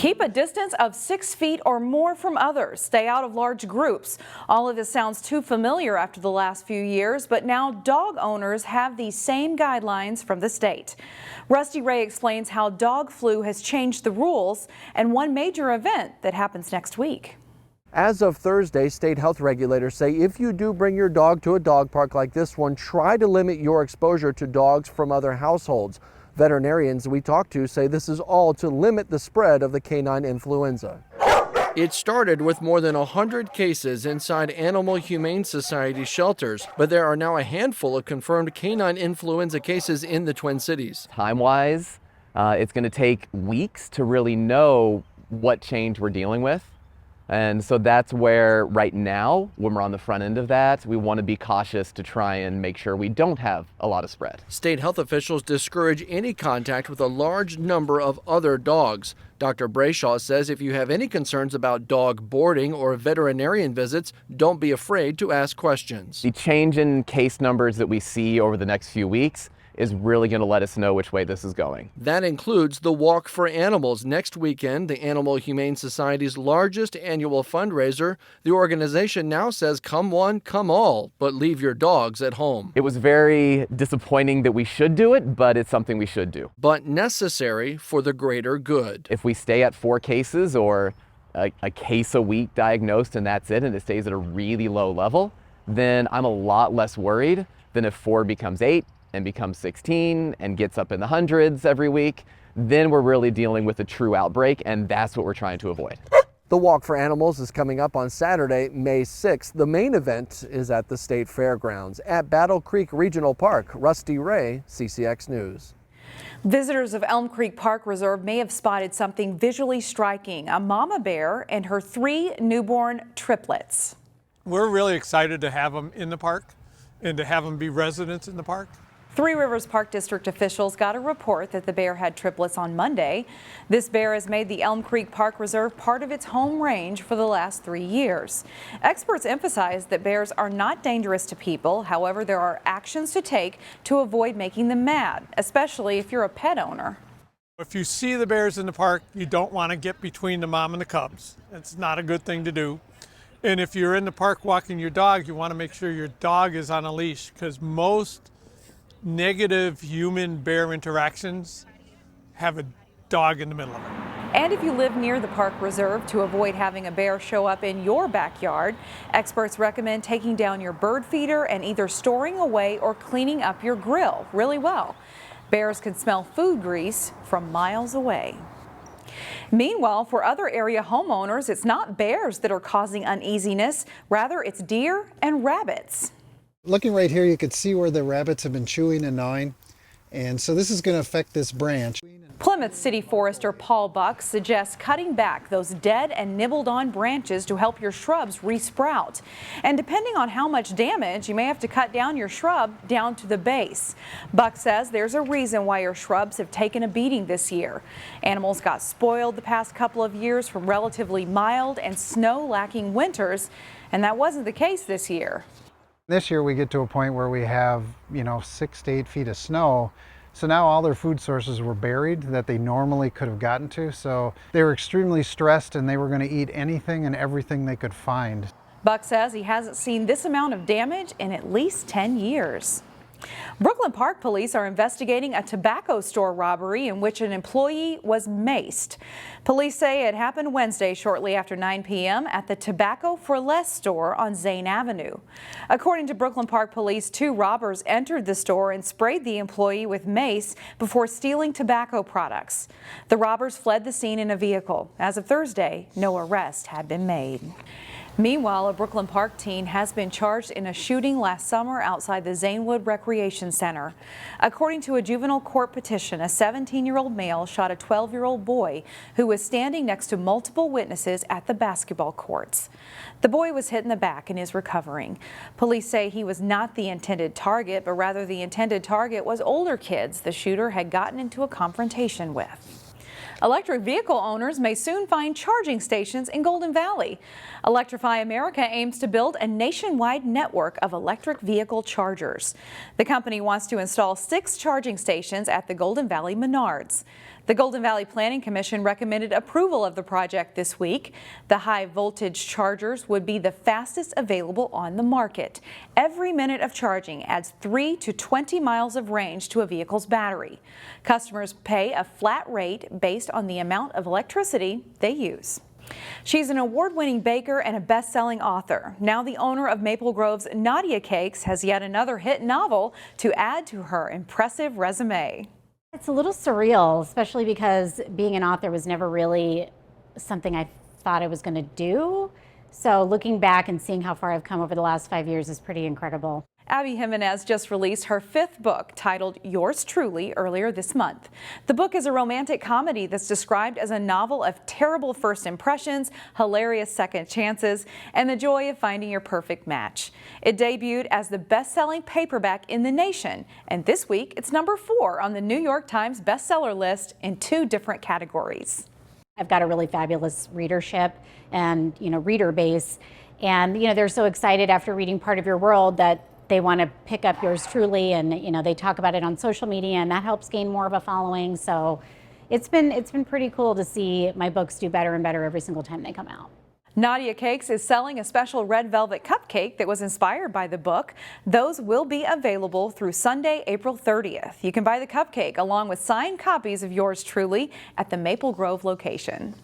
Keep a distance of 6 feet or more from others. Stay out of large groups. All of this sounds too familiar after the last few years, but now dog owners have these same guidelines from the state. Rusty Ray explains how dog flu has changed the rules and one major event that happens next week. As of Thursday, state health regulators say if you do bring your dog to a dog park like this one, try to limit your exposure to dogs from other households. Veterinarians we talked to say this is all to limit the spread of the canine influenza. It started with more than 100 cases inside Animal Humane Society shelters, but there are now a handful of confirmed canine influenza cases in the Twin Cities. Time-wise, it's going to take weeks to really know what change we're dealing with. And so that's where right now, when we're on the front end of that, we want to be cautious to try and make sure we don't have a lot of spread. State health officials discourage any contact with a large number of other dogs. Dr. Brayshaw says if you have any concerns about dog boarding or veterinarian visits, don't be afraid to ask questions. The change in case numbers that we see over the next few weeks is really going to let us know which way this is going. That includes the Walk for Animals next weekend, the Animal Humane Society's largest annual fundraiser. The organization now says come one, come all, but leave your dogs at home. It was very disappointing that we should do it, but it's something we should do. But necessary for the greater good. If we stay at 4 cases or a case a week diagnosed and that's it, and it stays at a really low level, then I'm a lot less worried than if 4 becomes 8, and becomes 16 and gets up in the hundreds every week, then we're really dealing with a true outbreak, and that's what we're trying to avoid. The Walk for Animals is coming up on Saturday, May 6th. The main event is at the State Fairgrounds at Battle Creek Regional Park. Rusty Ray, CCX News. Visitors of Elm Creek Park Reserve may have spotted something visually striking: a mama bear and her 3 newborn triplets. We're really excited to have them in the park and to have them be residents in the park. Three Rivers Park District officials got a report that the bear had triplets on Monday. This bear has made the Elm Creek Park Reserve part of its home range for the last 3 years. Experts emphasize that bears are not dangerous to people. However, there are actions to take to avoid making them mad, especially if you're a pet owner. If you see the bears in the park, you don't want to get between the mom and the cubs. It's not a good thing to do. And if you're in the park walking your dog, you want to make sure your dog is on a leash, because most negative human-bear interactions have a dog in the middle of it. And if you live near the park reserve, to avoid having a bear show up in your backyard, experts recommend taking down your bird feeder and either storing away or cleaning up your grill really well. Bears can smell food grease from miles away. Meanwhile, for other area homeowners, it's not bears that are causing uneasiness. Rather, it's deer and rabbits. Looking right here, you can see where the rabbits have been chewing and gnawing, and so this is going to affect this branch. Plymouth City Forester Paul Buck suggests cutting back those dead and nibbled on branches to help your shrubs resprout. And depending on how much damage, you may have to cut down your shrub down to the base. Buck says there's a reason why your shrubs have taken a beating this year. Animals got spoiled the past couple of years from relatively mild and snow-lacking winters, and that wasn't the case this year. This year we get to a point where we have, 6 to 8 feet of snow. So now all their food sources were buried that they normally could have gotten to. So they were extremely stressed and they were going to eat anything and everything they could find. Buck says he hasn't seen this amount of damage in at least 10 years. Brooklyn Park Police are investigating a tobacco store robbery in which an employee was maced. Police say it happened Wednesday shortly after 9 p.m. at the Tobacco for Less store on Zane Avenue. According to Brooklyn Park Police, 2 robbers entered the store and sprayed the employee with mace before stealing tobacco products. The robbers fled the scene in a vehicle. As of Thursday, no arrest had been made. Meanwhile, a Brooklyn Park teen has been charged in a shooting last summer outside the Zanewood Recreation Center. According to a juvenile court petition, a 17-year-old male shot a 12-year-old boy who was standing next to multiple witnesses at the basketball courts. The boy was hit in the back and is recovering. Police say he was not the intended target, but rather the intended target was older kids the shooter had gotten into a confrontation with. Electric vehicle owners may soon find charging stations in Golden Valley. Electrify America aims to build a nationwide network of electric vehicle chargers. The company wants to install 6 charging stations at the Golden Valley Menards. The Golden Valley Planning Commission recommended approval of the project this week. The high voltage chargers would be the fastest available on the market. Every minute of charging adds 3 to 20 miles of range to a vehicle's battery. Customers pay a flat rate based on the amount of electricity they use. She's an award-winning baker and a best-selling author. Now the owner of Maple Grove's Nadia Cakes has yet another hit novel to add to her impressive resume. It's a little surreal, especially because being an author was never really something I thought I was going to do. So looking back and seeing how far I've come over the last 5 years is pretty incredible. Abby Jimenez just released her 5th book, titled Yours Truly, earlier this month. The book is a romantic comedy that's described as a novel of terrible first impressions, hilarious second chances, and the joy of finding your perfect match. It debuted as the best-selling paperback in the nation, and this week it's number 4 on the New York Times bestseller list in 2 different categories. I've got a really fabulous readership and, reader base, and, they're so excited after reading Part of Your World that they want to pick up Yours Truly, and they talk about it on social media, and that helps gain more of a following. So it's been pretty cool to see my books do better and better every single time they come out. Nadia Cakes is selling a special red velvet cupcake that was inspired by the book. Those will be available through Sunday, April 30th. You can buy the cupcake along with signed copies of Yours Truly at the Maple Grove location.